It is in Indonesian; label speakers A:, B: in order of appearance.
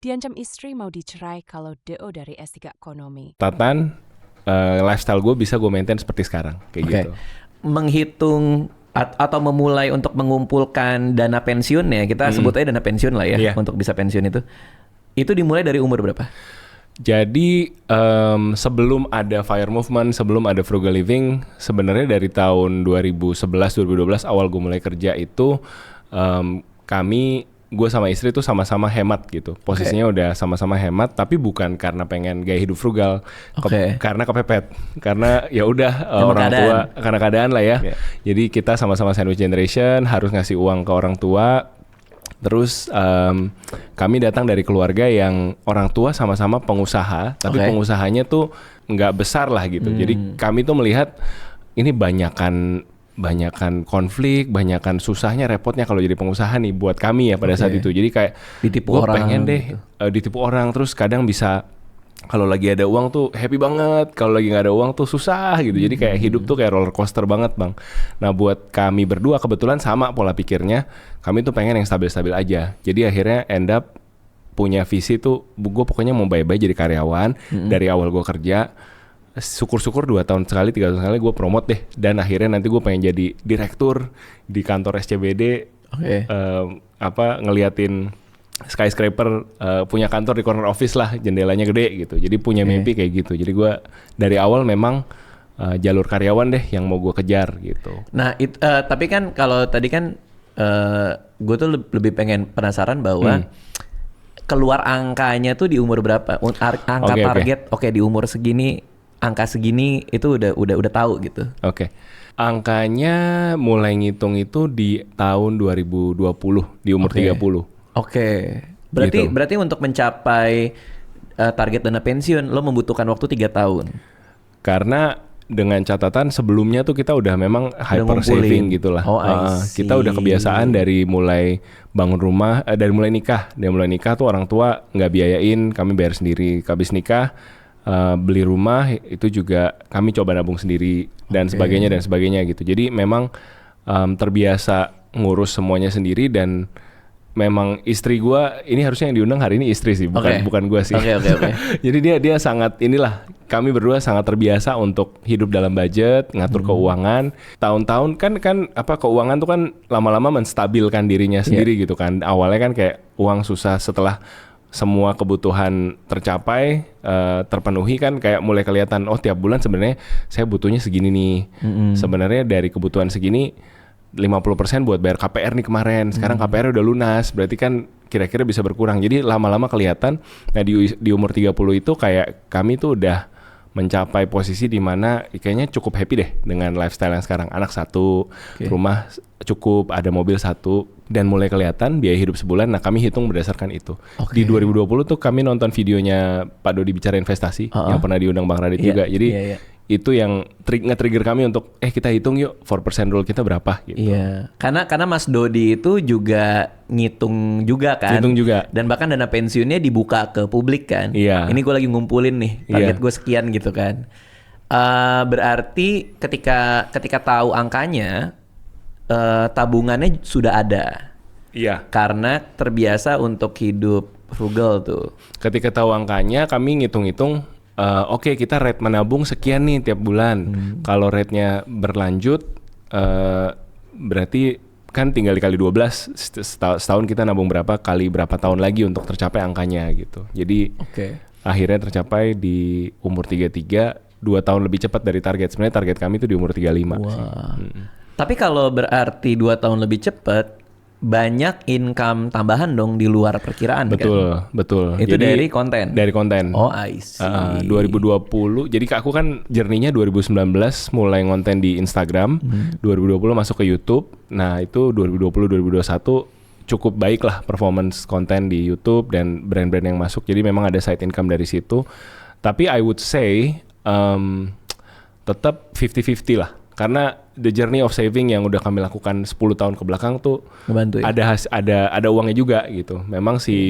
A: Diancam istri mau dicerai kalau DO dari S3 ekonomi.
B: Tatan, lifestyle gue bisa gue maintain seperti sekarang, kayak gitu.
C: Menghitung atau memulai untuk mengumpulkan dana pensiun ya, kita sebut aja dana pensiun lah ya, untuk bisa pensiun itu dimulai dari umur berapa?
B: Jadi sebelum ada FIRE movement, sebelum ada frugal living, sebenarnya dari tahun 2011-2012 awal gue mulai kerja itu gue sama istri tuh sama-sama hemat gitu. Posisinya udah sama-sama hemat, tapi bukan karena pengen gaya hidup frugal, karena kepepet. Karena ya udah orang tua, karena keadaan lah ya. Jadi kita sama-sama sandwich generation, harus ngasih uang ke orang tua. Terus kami datang dari keluarga yang orang tua sama-sama pengusaha, tapi pengusahanya tuh nggak besar lah gitu. Jadi kami tuh melihat ini banyakan konflik, banyakan susahnya, repotnya kalau jadi pengusaha nih buat kami ya pada saat itu. Jadi kayak
C: ditipu
B: gue
C: orang
B: pengen deh ditipu orang, terus kadang bisa kalau lagi ada uang tuh happy banget, kalau lagi nggak ada uang tuh susah gitu. Jadi kayak hidup tuh kayak roller coaster banget bang. Nah buat kami berdua kebetulan sama pola pikirnya, kami tuh pengen yang stabil-stabil aja. Jadi akhirnya end up punya visi tuh, gue pokoknya mau bye-bye jadi karyawan. Dari awal gue kerja, syukur-syukur 2 tahun sekali, 3 tahun sekali gue promote deh. Dan akhirnya nanti gue pengen jadi direktur di kantor SCBD, ngeliatin skyscraper, punya kantor di corner office lah, jendelanya gede gitu. Jadi punya mimpi kayak gitu. Jadi gue dari awal memang jalur karyawan deh yang mau gue kejar gitu.
C: Nah tapi kan kalau tadi kan gue tuh lebih pengen penasaran bahwa keluar angkanya tuh di umur berapa? Angka target di umur segini, angka segini itu udah tahu gitu.
B: Angkanya mulai ngitung itu di tahun 2020 di umur 30.
C: Berarti untuk mencapai target dana pensiun lo membutuhkan waktu 3 tahun.
B: Karena dengan catatan sebelumnya tuh kita udah memang hyper saving gitulah. Kita udah kebiasaan dari mulai bangun rumah, dari mulai nikah. Dari mulai nikah tuh orang tua nggak biayain, kami bayar sendiri. Habis nikah beli rumah itu juga kami coba nabung sendiri dan sebagainya gitu. Jadi memang terbiasa ngurus semuanya sendiri. Dan memang istri gue, ini harusnya yang diundang hari ini istri sih, bukan gue sih. Jadi dia sangat, inilah kami berdua sangat terbiasa untuk hidup dalam budget, ngatur keuangan. Tahun-tahun kan keuangan tuh kan lama-lama menstabilkan dirinya sendiri gitu kan. Awalnya kan kayak uang susah, setelah semua kebutuhan tercapai, terpenuhi kan kayak mulai kelihatan, oh tiap bulan sebenarnya saya butuhnya segini nih. Sebenarnya dari kebutuhan segini 50% buat bayar KPR nih kemarin. Sekarang KPR udah lunas, berarti kan kira-kira bisa berkurang. Jadi lama-lama kelihatan. Nah di umur 30 itu kayak kami tuh udah mencapai posisi di mana kayaknya cukup happy deh dengan lifestyle yang sekarang. Anak 1, rumah cukup, ada mobil 1, dan mulai kelihatan biaya hidup sebulan. Nah kami hitung berdasarkan itu. Di 2020 tuh kami nonton videonya Pak Dodi bicara investasi yang pernah diundang Bang Radit juga. Jadi itu yang nge-trigger kami untuk kita hitung yuk 4% rule kita berapa gitu.
C: Iya. Karena Mas Dodi itu juga ngitung juga kan. Dan bahkan dana pensiunnya dibuka ke publik kan. Ini gue lagi ngumpulin nih target gue sekian gitu kan. Berarti ketika tahu angkanya, tabungannya sudah ada. Karena terbiasa untuk hidup frugal tuh.
B: Ketika tahu angkanya, kami ngitung-ngitung. Kita rate menabung sekian nih tiap bulan. Kalau rate-nya berlanjut, berarti kan tinggal dikali 12, setahun kita nabung berapa kali berapa tahun lagi untuk tercapai angkanya gitu. Jadi akhirnya tercapai di umur 33, 2 tahun lebih cepat dari target. Sebenarnya target kami itu di umur 35 sih.
C: Tapi kalau berarti 2 tahun lebih cepat, banyak income tambahan dong di luar perkiraan.
B: Betul.
C: Itu
B: jadi,
C: dari konten.
B: Oh,
C: I see.
B: 2020. Jadi aku kan journey-nya 2019 mulai ngonten di Instagram, 2020 masuk ke YouTube. Nah, itu 2020 2021 cukup baik lah performance konten di YouTube dan brand-brand yang masuk. Jadi memang ada side income dari situ. Tapi I would say tetap 50-50 lah. Karena the journey of saving yang udah kami lakukan 10 tahun ke belakang tuh ngebantu ya? ada uangnya juga gitu. Memang si